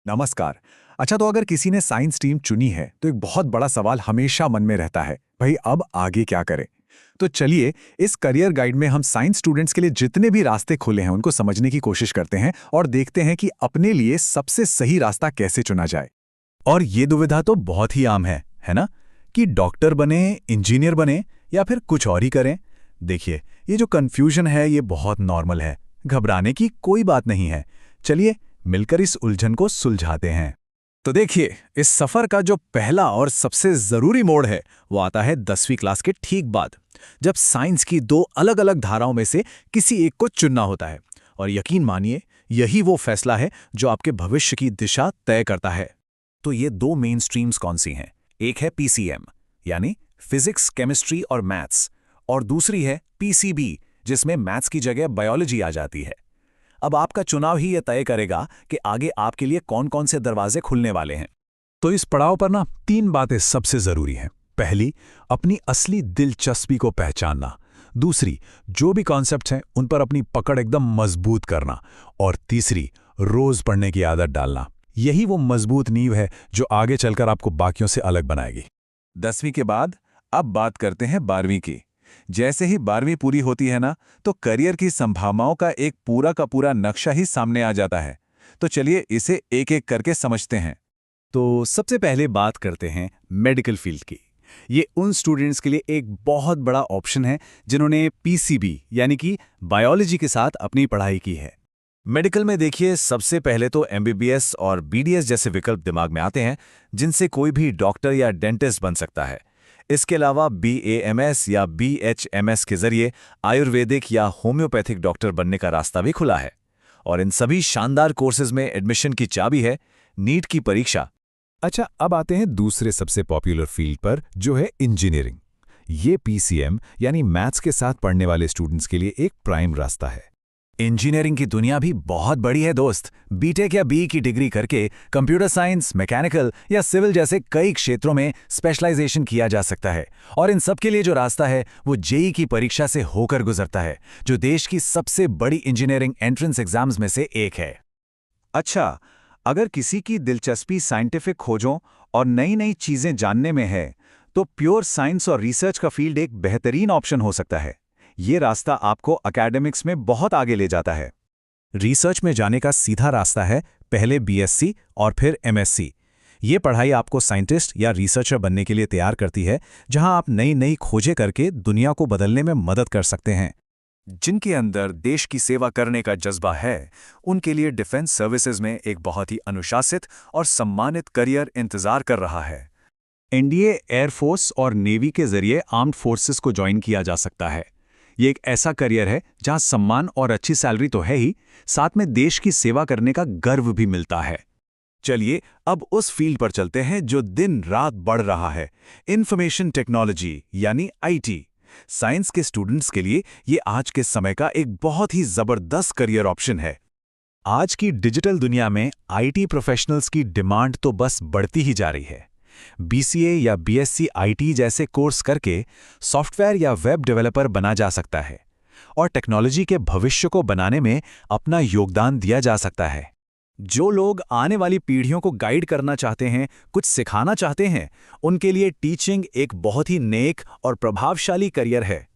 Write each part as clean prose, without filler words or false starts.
नमस्कार। अच्छा, तो अगर किसी ने साइंस स्ट्रीम चुनी है तो एक बहुत बड़ा सवाल हमेशा मन में रहता है, भाई अब आगे क्या करें। तो चलिए, इस करियर गाइड में हम साइंस स्टूडेंट्स के लिए जितने भी रास्ते खुले हैं उनको समझने की कोशिश करते हैं और देखते हैं कि अपने लिए सबसे सही रास्ता कैसे चुना जाए। और ये दुविधा तो बहुत ही आम है ना? कि डॉक्टर बने, इंजीनियर बने या फिर कुछ और ही करें। देखिए, ये जो कंफ्यूजन है ये बहुत नॉर्मल है, घबराने की कोई बात नहीं है। चलिए मिलकर इस उलझन को सुलझाते हैं। तो देखिए, इस सफर का जो पहला और सबसे जरूरी मोड़ है वो आता है 10वीं क्लास के ठीक बाद, जब साइंस की दो अलग अलग धाराओं में से किसी एक को चुनना होता है। और यकीन मानिए, यही वो फैसला है जो आपके भविष्य की दिशा तय करता है। तो ये दो मेन स्ट्रीम्स कौन सी हैं? एक है पीसीएम यानी फिजिक्स, केमिस्ट्री और मैथ्स, और दूसरी है पीसीबी जिसमें मैथ्स की जगह बायोलॉजी आ जाती है। अब आपका चुनाव ही यह तय करेगा कि आगे आपके लिए कौन कौन से दरवाजे खुलने वाले हैं। तो इस पड़ाव पर ना 3 बातें सबसे जरूरी हैं। पहली, अपनी असली दिलचस्पी को पहचानना। दूसरी, जो भी कॉन्सेप्ट्स हैं उन पर अपनी पकड़ एकदम मजबूत करना। और तीसरी, रोज पढ़ने की आदत डालना। यही वो मजबूत नींव है जो आगे चलकर आपको बाकियों से अलग बनाएगी। 10वीं के बाद अब बात करते हैं 12वीं की। जैसे ही 12वीं पूरी होती है ना, तो करियर की संभावनाओं का एक पूरा का पूरा नक्शा ही सामने आ जाता है। तो चलिए इसे एक एक करके समझते हैं। तो सबसे पहले बात करते हैं मेडिकल फील्ड की। ये उन स्टूडेंट्स के लिए एक बहुत बड़ा ऑप्शन है जिन्होंने पीसीबी यानी कि बायोलॉजी के साथ अपनी पढ़ाई की है। मेडिकल में देखिए, सबसे पहले तो एमबीबीएस और बीडीएस जैसे विकल्प दिमाग में आते हैं, जिनसे कोई भी डॉक्टर या डेंटिस्ट बन सकता है। इसके अलावा बीएएमएस या बीएचएमएस के जरिए आयुर्वेदिक या होम्योपैथिक डॉक्टर बनने का रास्ता भी खुला है। और इन सभी शानदार कोर्सेज में एडमिशन की चाबी है नीट की परीक्षा। अच्छा, अब आते हैं दूसरे सबसे पॉपुलर फील्ड पर, जो है इंजीनियरिंग। ये पीसीएम यानी मैथ्स के साथ पढ़ने वाले स्टूडेंट्स के लिए एक प्राइम रास्ता है। इंजीनियरिंग की दुनिया भी बहुत बड़ी है दोस्त। बीटेक या बीई की डिग्री करके कंप्यूटर साइंस, मैकेनिकल या सिविल जैसे कई क्षेत्रों में स्पेशलाइजेशन किया जा सकता है। और इन सब के लिए जो रास्ता है वो जेईई की परीक्षा से होकर गुजरता है, जो देश की सबसे बड़ी इंजीनियरिंग एंट्रेंस एग्जाम्स में से एक है। अच्छा, अगर किसी की दिलचस्पी साइंटिफिक खोजों और नई नई चीजें जानने में है, तो प्योर साइंस और रिसर्च का फील्ड एक बेहतरीन ऑप्शन हो सकता है। ये रास्ता आपको एकेडमिक्स में बहुत आगे ले जाता है। रिसर्च में जाने का सीधा रास्ता है पहले बीएससी और फिर एमएससी। ये पढ़ाई आपको साइंटिस्ट या रिसर्चर बनने के लिए तैयार करती है, जहां आप नई नई खोजें करके दुनिया को बदलने में मदद कर सकते हैं। जिनके अंदर देश की सेवा करने का जज्बा है, उनके लिए डिफेंस सर्विसेज में एक बहुत ही अनुशासित और सम्मानित करियर इंतजार कर रहा है। एनडीए, एयरफोर्स और नेवी के जरिए आर्म्ड फोर्सेस को ज्वाइन किया जा सकता है। ये एक ऐसा करियर है जहां सम्मान और अच्छी सैलरी तो है ही, साथ में देश की सेवा करने का गर्व भी मिलता है। चलिए अब उस फील्ड पर चलते हैं जो दिन रात बढ़ रहा है, इंफॉर्मेशन टेक्नोलॉजी यानी आईटी। साइंस के स्टूडेंट्स के लिए ये आज के समय का एक बहुत ही जबरदस्त करियर ऑप्शन है। आज की डिजिटल दुनिया में आईटी प्रोफेशनल्स की डिमांड तो बस बढ़ती ही जा रही है। बीसीए या बीएससी आईटी जैसे कोर्स करके सॉफ्टवेयर या वेब डेवलपर बना जा सकता है और टेक्नोलॉजी के भविष्य को बनाने में अपना योगदान दिया जा सकता है। जो लोग आने वाली पीढ़ियों को गाइड करना चाहते हैं, कुछ सिखाना चाहते हैं, उनके लिए टीचिंग एक बहुत ही नेक और प्रभावशाली करियर है।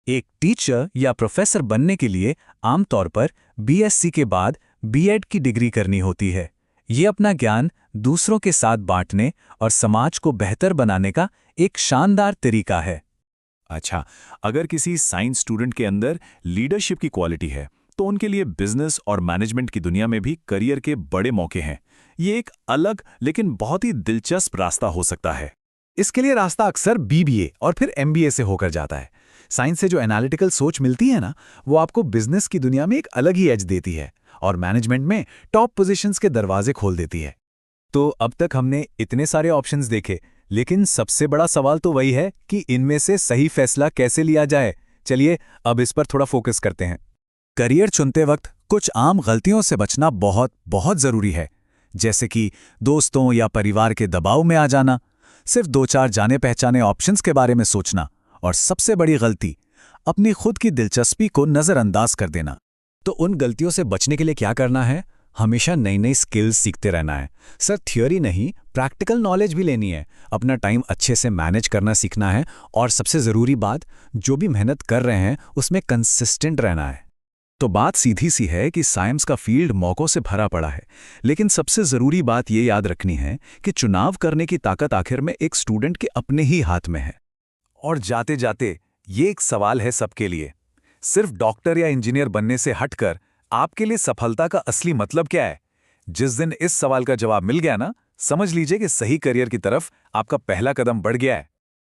एक टीचर या प्रोफेसर बनने के लिए आमतौर पर बीएससी के बाद बीएड की डिग्री करनी होती है। ये अपना ज्ञान दूसरों के साथ बांटने और समाज को बेहतर बनाने का एक शानदार तरीका है। अच्छा, अगर किसी साइंस स्टूडेंट के अंदर लीडरशिप की क्वालिटी है, तो उनके लिए बिजनेस और मैनेजमेंट की दुनिया में भी करियर के बड़े मौके हैं। ये एक अलग लेकिन बहुत ही दिलचस्प रास्ता हो सकता है। इसके लिए रास्ता अक्सर बीबीए और फिर एमबीए से होकर जाता है। साइंस से जो एनालिटिकल सोच मिलती है ना, वो आपको बिजनेस की दुनिया में एक अलग ही एज देती है और मैनेजमेंट में टॉप पोजीशंस के दरवाजे खोल देती है। तो अब तक हमने इतने सारे ऑप्शंस देखे, लेकिन सबसे बड़ा सवाल तो वही है कि इनमें से सही फैसला कैसे लिया जाए। चलिए अब इस पर थोड़ा फोकस करते हैं। करियर चुनते वक्त कुछ आम गलतियों से बचना बहुत बहुत जरूरी है, जैसे कि दोस्तों या परिवार के दबाव में आ जाना, सिर्फ 2-4 जाने पहचाने ऑप्शंस के बारे में सोचना, और सबसे बड़ी गलती, अपनी खुद की दिलचस्पी को नजरअंदाज कर देना। तो उन गलतियों से बचने के लिए क्या करना है? हमेशा नई नई स्किल्स सीखते रहना है। सर थ्योरी नहीं, प्रैक्टिकल नॉलेज भी लेनी है, अपना टाइम अच्छे से मैनेज करना सीखना है, और सबसे ज़रूरी बात, जो भी मेहनत कर रहे हैं उसमें कंसिस्टेंट रहना है। तो बात सीधी सी है कि साइंस का फील्ड मौकों से भरा पड़ा है, लेकिन सबसे ज़रूरी बात ये याद रखनी है कि चुनाव करने की ताकत आखिर में एक स्टूडेंट के अपने ही हाथ में है। और जाते जाते ये एक सवाल है सबके लिए, सिर्फ डॉक्टर या इंजीनियर बनने से हटकर आपके लिए सफलता का असली मतलब क्या है? जिस दिन इस सवाल का जवाब मिल गया ना, समझ लीजिए कि सही करियर की तरफ आपका पहला कदम बढ़ गया है।